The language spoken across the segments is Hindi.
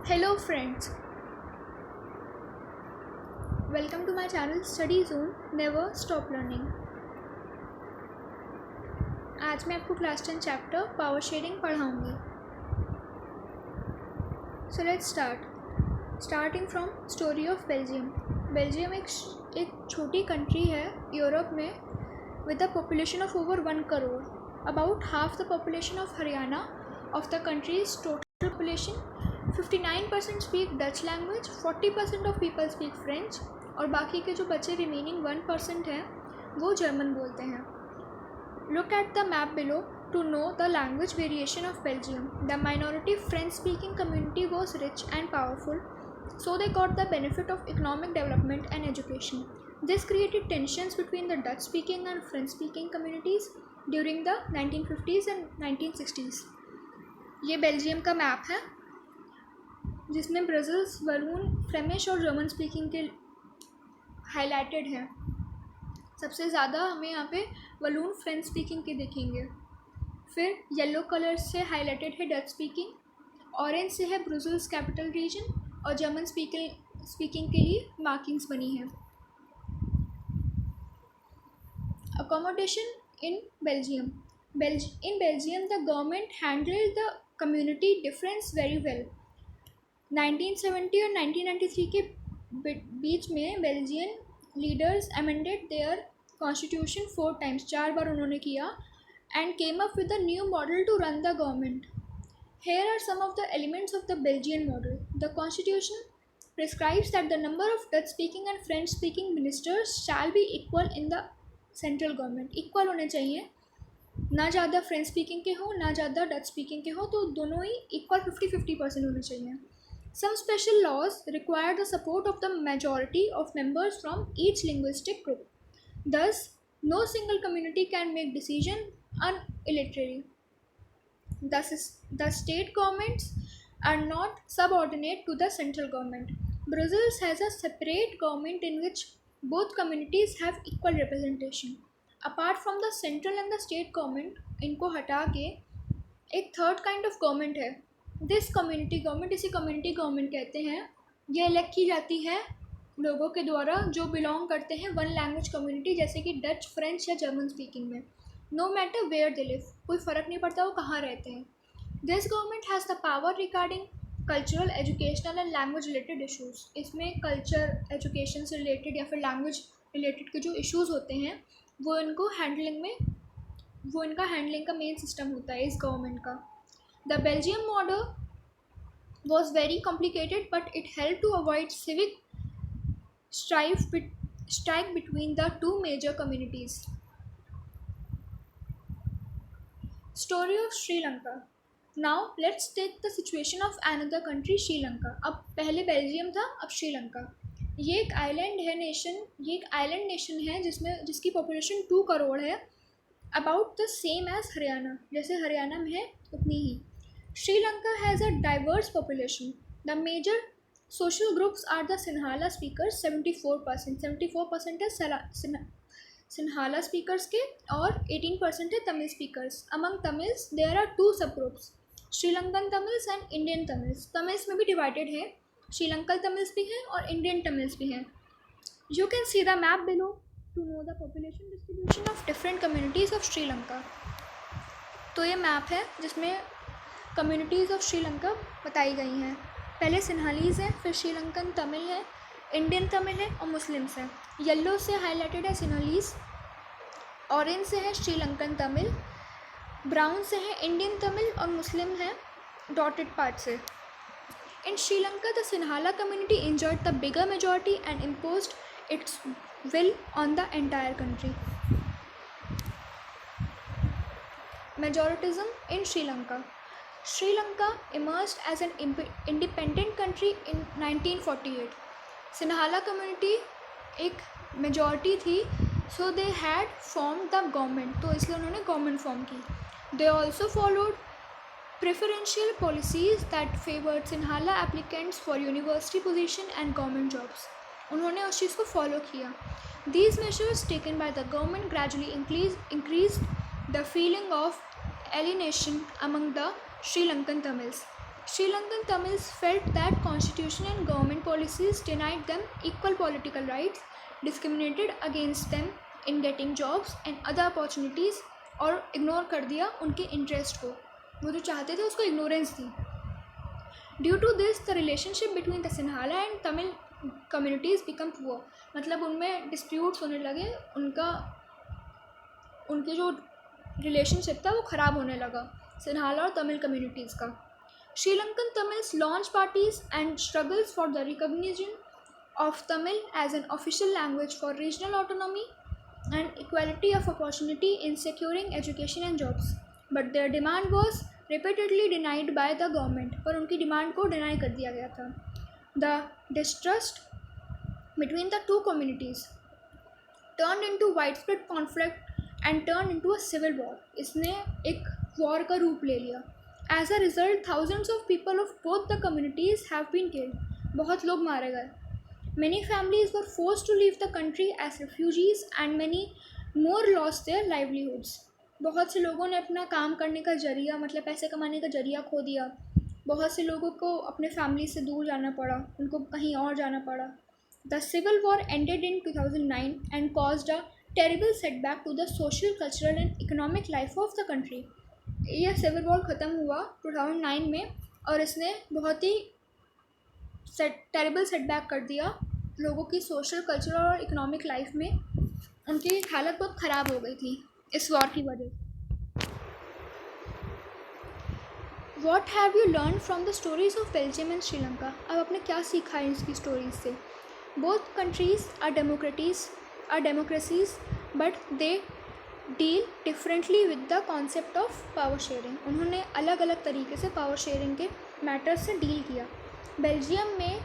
Hello friends, welcome to my channel Study Zone Never Stop Learning। आज मैं आपको क्लास 10 चैप्टर पावर शेयरिंग पढ़ाऊँगी। So let's starting from story of Belgium. Belgium एक छोटी कंट्री है यूरोप में with a population of over 1 crore. About half the population of Haryana of the country's total population 59% speak Dutch language, 40% of people speak French और बाकी के जो बचे रिमेनिंग 1% हैं वो जर्मन बोलते हैं। Look at the map below to know the language variation of Belgium. The minority French speaking community was rich and powerful, so they got the benefit of economic development and education. This created tensions between the Dutch speaking and French speaking communities during the 1950s and 1960s. ये बेल्जियम का मैप है जिसमें ब्रसेल्स, वलून, फ्लेमिश और जर्मन स्पीकिंग के हाईलाइटेड हैं। सबसे ज़्यादा हमें यहाँ पे वलून फ्रेंच स्पीकिंग के दिखेंगे। फिर येलो कलर से हाईलाइटेड है डच स्पीकिंग, ऑरेंज से है ब्रसेल्स कैपिटल रीजन और जर्मन स्पीकिंग के लिए मार्किंग्स बनी है। Accommodation in Belgium. In Belgium, the government handled the community difference very well. 1970 और 1993 के बीच में Belgian leaders amended their constitution 4 times, 4 बार उन्होंने किया, and came up with a new model to run the government. Here are some of the elements of the Belgian model. The constitution prescribes that the number of Dutch-speaking and French-speaking ministers shall be equal in the central government. Equal होने चाहिए, ना ज़्यादा फ्रेंच स्पीकिंग के हो ना ज़्यादा डच स्पीकिंग के हो, तो दोनों ही इक्वल 50-50% होने चाहिए। Some special laws require the support of the majority of members from each linguistic group. Thus no single community can make decision unilaterally. The state governments are not subordinate to the central government. Brussels has a separate government in which both communities have equal representation. Apart from the central and the state government, इनको हटा के एक थर्ड काइंड ऑफ गवर्नमेंट है, दिस कम्युनिटी गवर्नमेंट। इसे कम्युनिटी गवर्नमेंट कहते हैं। ये इलेक्ट की जाती है लोगों के द्वारा जो बिलोंग करते हैं वन लैंग्वेज कम्युनिटी, जैसे कि डच, फ्रेंच या जर्मन स्पीकिंग में। No matter where they live, कोई फ़र्क नहीं पड़ता वो कहाँ रहते हैं। This government has the power regarding cultural, educational and language related issues. इसमें कल्चर, एजुकेशन से रिलेटेड या फिर लैंग्वेज रिलेटेड के जो इशूज़ होते हैं वो इनका हैंडलिंग का मेन सिस्टम होता है इस गवर्नमेंट का। The Belgium model was very complicated but it help to avoid civic strike between the two major communities. Story of Sri Lanka. Now let's take the situation of another country, Sri Lanka. अब पहले बेल्जियम था, अब श्रीलंका। ये एक आइलैंड नेशन है जिसकी पॉपुलेशन 2 करोड़ है, about the same as Haryana. जैसे हरियाणा में है उतनी ही। Sri Lanka has a diverse population. The major social groups are the Sinhala speakers, 74% है सिन्हाला स्पीकर्स के, और 18% है Tamil speakers. Among Tamils there are 2 sub groups, Sri Lankan Tamils and Indian Tamils. Tamils में भी डिवाइडेड है, श्रीलंकन तमिल्स भी हैं और इंडियन तमिल्स भी हैं। You can see the map below to know the population distribution of different communities of Sri Lanka. तो ये मैप है जिसमें कम्युनिटीज़ ऑफ श्रीलंका बताई गई हैं। पहले सिन्हालीज़ हैं, फिर श्रीलंकन तमिल है, इंडियन तमिल है और मुस्लिम्स हैं। येलो से हाईलाइटेड है सिन्हालीज़, ऑरेंज से है श्रीलंकन तमिल, ब्राउन से है इंडियन तमिल और मुस्लिम है डॉटेड पार्ट से। In Sri Lanka, the Sinhala community enjoyed the bigger majority and imposed its will on the entire country. Majoritism in Sri Lanka. Sri Lanka emerged as an independent country in 1948. Sinhala community एक majority थी, so they had formed the government. तो इसलिए उन्होंने government form की. They also followed preferential policies that favored Sinhala applicants for university position and government jobs. उन्होंने उस चीज़ को फॉलो किया। These measures taken by the government gradually increased the feeling of alienation among the Sri Lankan Tamils. Sri Lankan Tamils felt that constitution and government policies denied them equal political rights, discriminated against them in getting jobs and other opportunities, और इग्नोर कर दिया उनके इंटरेस्ट को, वो जो चाहते थे उसको इग्नोरेंस दी. Due to this the relationship between the Sinhala and Tamil communities become poor. मतलब उनमें डिस्प्यूट्स होने लगे, उनके जो रिलेशनशिप था वो ख़राब होने लगा सिन्हाला और तमिल कम्युनिटीज़ का. Sri Lankan Tamils launch parties and struggles for the recognition of Tamil as an official language for regional autonomy and equality of opportunity in securing education and jobs. But their demand was repeatedly denied by the government. पर उनकी डिमांड को डिनाई कर दिया गया था. The distrust between the two communities turned into widespread conflict and turned into a civil war. इसने एक war का रूप ले लिया. As a result, thousands of people of both the communities have been killed. बहुत लोग मारे गए. Many families were forced to leave the country as refugees and many more lost their livelihoods. बहुत से लोगों ने अपना काम करने का जरिया, मतलब पैसे कमाने का जरिया खो दिया. बहुत से लोगों को अपने फैमिली से दूर जाना पड़ा, उनको कहीं और जाना पड़ा. The civil war ended in 2009 and caused a terrible setback to the social, cultural and economic life of the country. यह सिविल वॉर ख़त्म हुआ 2009 में और इसने बहुत ही टेरिबल सेटबैक कर दिया लोगों की सोशल, कल्चरल और इकोनॉमिक लाइफ में. उनकी हालत बहुत ख़राब हो गई थी इस वॉर की वजह से. What have you learn from the stories of Belgium and Sri Lanka. अब आपने क्या सीखा है इसकी स्टोरीज से. Both countries are democracies but they deal differently with the concept of power sharing. उन्होंने अलग अलग तरीके से पावर शेयरिंग के मैटर्स से डील किया. बेल्जियम में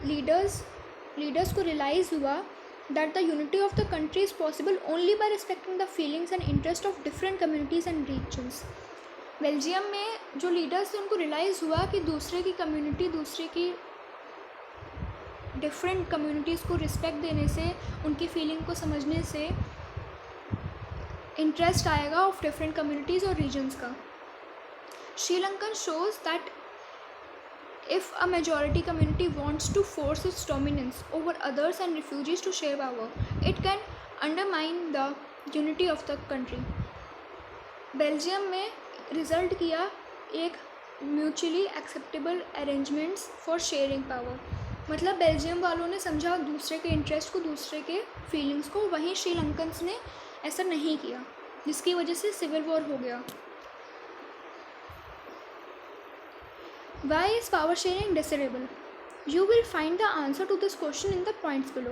लीडर्स को रियलाइज़ हुआ that the unity of the country is possible only by respecting the feelings and interest of different communities and regions. Belgium में जो लीडर्स थे उनको रियलाइज़ हुआ कि दूसरे की डिफरेंट कम्युनिटीज़ को रिस्पेक्ट देने से, उनकी फीलिंग को समझने से इंटरेस्ट आएगा ऑफ डिफरेंट कम्युनिटीज़ और रीजन्स का. Sri Lankan shows that if a majority community wants to force its dominance over others and refugees to share power, it can undermine the unity of the country. Belgium में रिज़ल्ट किया एक mutually acceptable arrangements for sharing power. मतलब बेल्जियम वालों ने समझा दूसरे के इंटरेस्ट को, दूसरे के फीलिंग्स को. वहीं श्रीलंकन्स ने ऐसा नहीं किया, जिसकी वजह से सिविल वॉर हो गया. Why is power sharing desirable? You will find the answer to this question in the points below.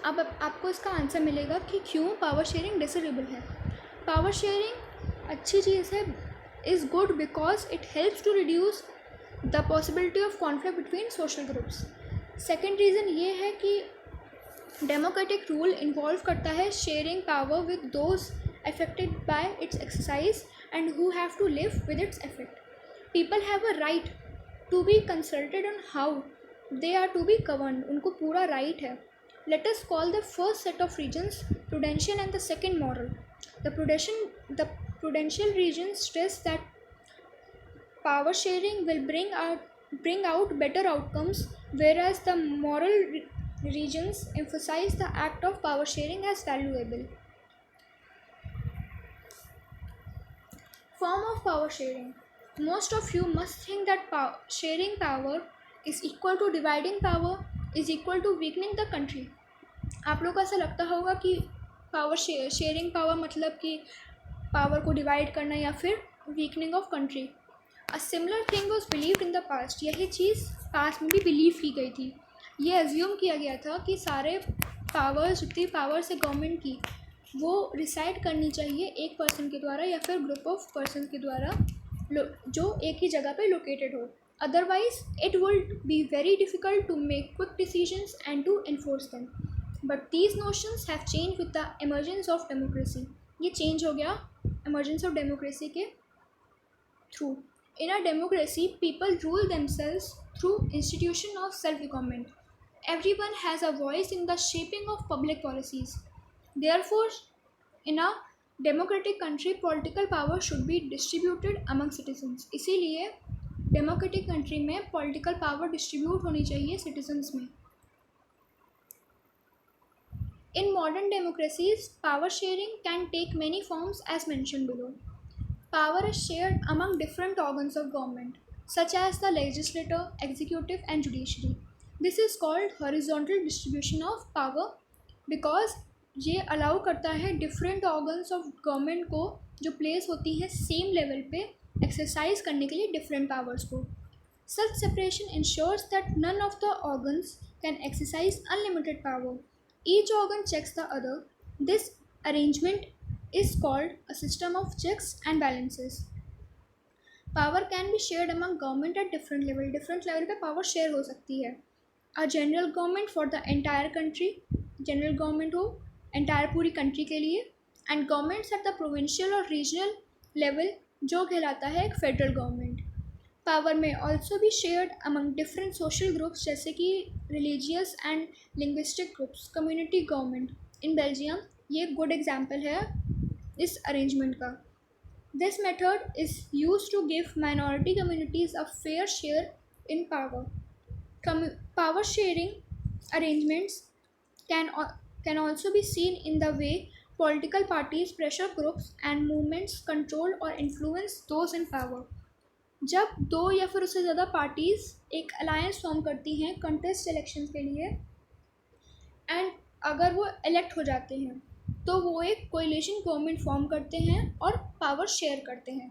अब आपको इसका आंसर मिलेगा कि क्यों पावर शेयरिंग डिसरेबल है. पावर शेयरिंग अच्छी चीज़ है, is good because it helps to reduce the possibility of conflict between social groups. Second reason ये है कि डेमोक्रेटिक रूल इन्वॉल्व करता है sharing power with those affected by its exercise and who have to live with its effect. People have a right to be consulted on how they are to be governed. उनको पूरा राइट है. Let us call the first set of regions prudential and the second moral. The prudential regions stress that power sharing will bring out better outcomes, whereas the moral regions emphasize the act of power sharing as valuable. Form of power sharing. Most of you must think that sharing power is equal to dividing power is equal to weakening the country. आप लोग को ऐसा लगता होगा कि पावर शेयरिंग पावर मतलब कि पावर को डिवाइड करना या फिर weakening of country. A similar thing was believed in the past. यही चीज़ पास्ट में भी बिलीव की गई थी. ये एज्यूम किया गया था कि सारे पावर्स, जितनी पावर्स है गवर्नमेंट की, वो रिसाइड करनी चाहिए एक पर्सन के द्वारा या फिर ग्रुप ऑफ पर्सन के द्वारा जो एक ही जगह पे लोकेटेड हो. Otherwise it would be very difficult to make quick decisions and to enforce them. But these notions have change with the emergence of democracy. ये चेंज हो गया एमर्जेंस ऑफ डेमोक्रेसी के through. In a democracy people rule themselves through institution of self government. Everyone has a voice in the shaping of public policies. Therefore in a democratic country political power should be distributed among citizens. इसीलिए डेमोक्रेटिक कंट्री में पॉलिटिकल पावर डिस्ट्रीब्यूट होनी चाहिए सिटीजन्स में। In modern democracies, power sharing can take many forms as mentioned below. Power is shared among different organs of government, such as the legislature, executive, and judiciary. This is called horizontal distribution of power because ये अलाउ करता है डिफरेंट ऑर्गन्स ऑफ गवर्नमेंट को जो प्लेस होती है सेम लेवल पे एक्सरसाइज करने के लिए डिफरेंट पावर्स को। Such separation ensures that none of the organs can exercise unlimited power. Each organ checks the other. This arrangement is called a system of checks and balances. Power can be shared among government at different level. Different level पे power share हो सकती है. A general government for the entire country. General government हो entire पूरी country के लिए. And governments at the provincial और regional level जो कहलाता है एक federal government. पावर में ऑल्सो भी shared among different social groups जैसे कि religious and linguistic groups, community government. In Belgium ये गुड एग्जाम्पल है इस अरेंजमेंट का। This method is use to give minority communities a fair share in power. Power sharing arrangements can also be seen in the way political parties, pressure groups and movements control और इन्फ्लुएंस दोज इन पावर। जब दो या फिर उससे ज़्यादा पार्टीज़ एक अलायंस फॉर्म करती हैं कंटेस्ट इलेक्शन के लिए एंड अगर वो इलेक्ट हो जाते हैं तो वो एक कोएलिशन गवर्नमेंट फॉर्म करते हैं और पावर शेयर करते हैं।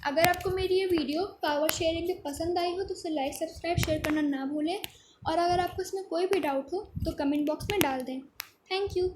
अगर आपको मेरी ये वीडियो पावर शेयरिंग की पसंद आई हो तो उसे लाइक, सब्सक्राइब, शेयर करना ना भूलें और अगर आपको इसमें कोई भी डाउट हो तो कमेंट बॉक्स में डाल दें। Thank you.